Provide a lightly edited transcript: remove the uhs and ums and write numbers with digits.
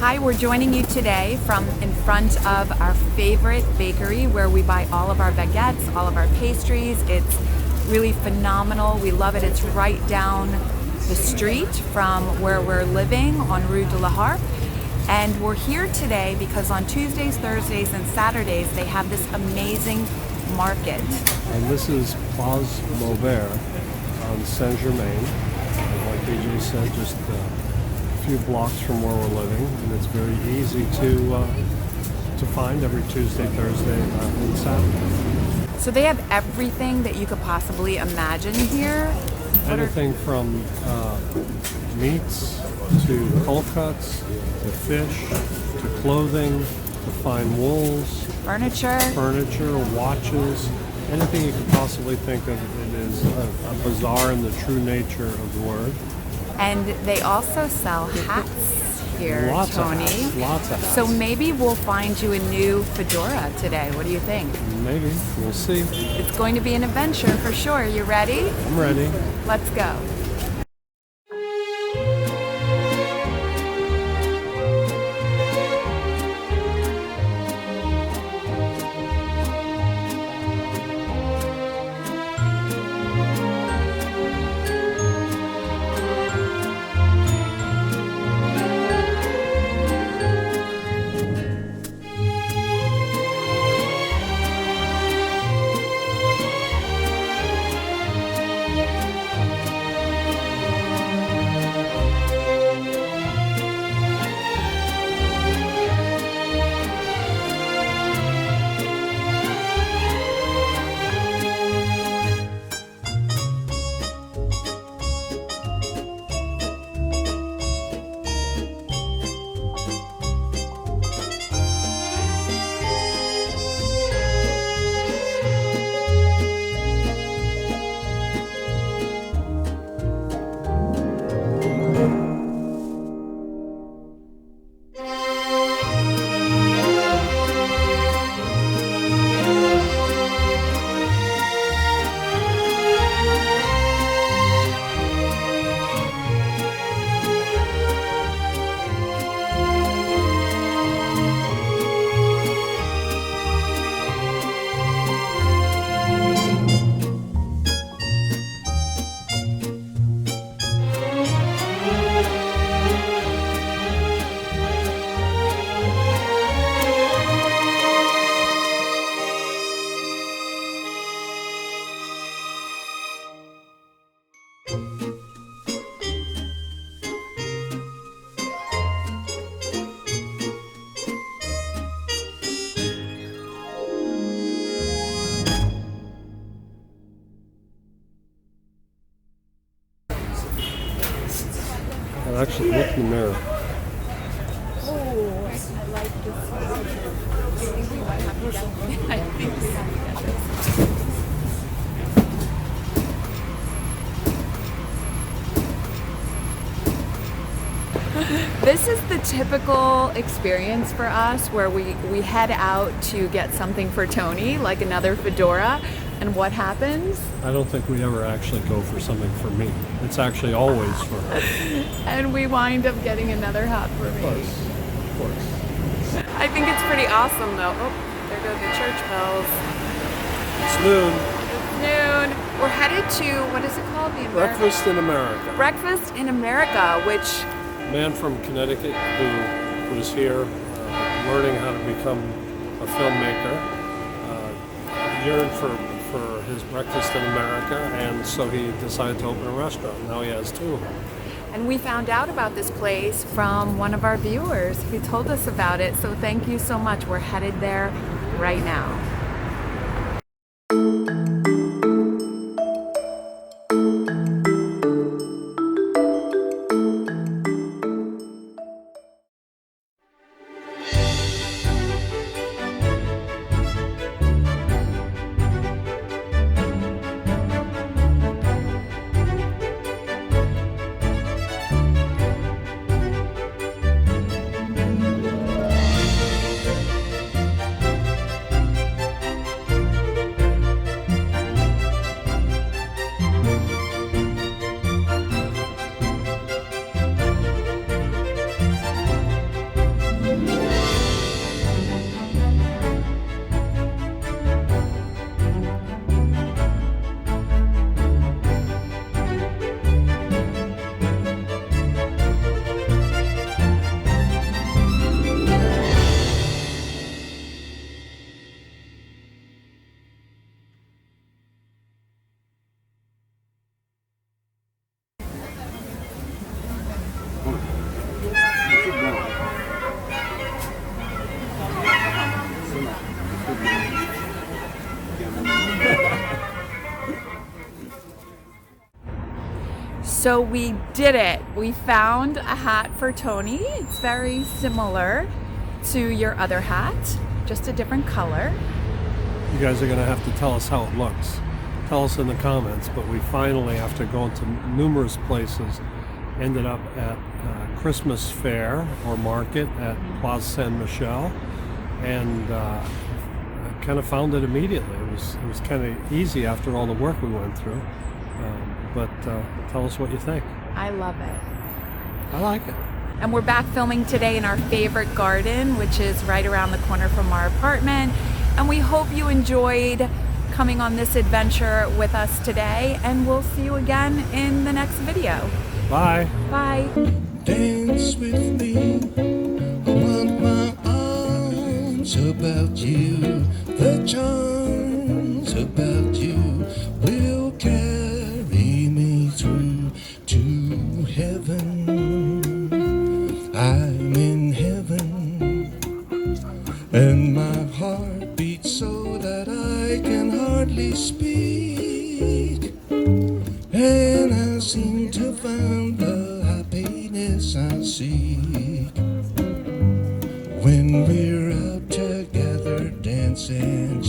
Hi, we're joining you today from in front of our favorite bakery where we buy all of our baguettes, all of our pastries. It's really phenomenal. We love it. It's right down the street from where we're living on Rue de la Harpe. And we're here today because on Tuesdays, Thursdays, and Saturdays they have this amazing market. And this is Place Maubert on Saint-Germain. Like AJ said, just a few blocks from where we're living, and it's very easy to find every Tuesday, Thursday, and Saturday. So they have everything that you could possibly imagine here. Anything from meats to cold cuts to fish to clothing to fine wools, furniture, watches, anything you could possibly think of. It is a bazaar in the true nature of the word. And they also sell hats here, Tony. Lots of hats. So maybe we'll find you a new fedora today. What do you think? Maybe. We'll see. It's going to be an adventure for sure. You ready? I'm ready. Let's go. Actually, look in the mirror. Oh, I like this one. I think we might have to get this. This is the typical experience for us where we head out to get something for Tony, like another fedora. And what happens? I don't think we ever actually go for something for me. It's actually always for her. And we wind up getting another hat for me. Of course. I think it's pretty awesome though. Oh, there go the church bells. It's noon. It's noon. We're headed to, what is it called? The Breakfast in America. Breakfast in America, which... A man from Connecticut who was here learning how to become a filmmaker, yearned for his breakfast in America, and so he decided to open a restaurant. Now he has two. And we found out about this place from one of our viewers who told us about it, so thank you so much. We're headed there right now. So we did it. We found a hat for Tony. It's very similar to your other hat, just a different color. You guys are going to have to tell us how it looks. Tell us in the comments, but we finally, after going to numerous places, ended up at Christmas fair or market at Plaza San Michel, and I kind of found it immediately. It was kind of easy after all the work we went through. But tell us what you think. I love it. I like it. And we're back filming today in our favorite garden, which is right around the corner from our apartment. And we hope you enjoyed coming on this adventure with us today, and we'll see you again in the next video. Bye. Bye. Dance with me, I want my arms about you. The charms about you will carry me through to heaven. I'm in heaven, and my heart beats so that I can hardly speak, and I seem to find the happiness I seek when we're out together dancing.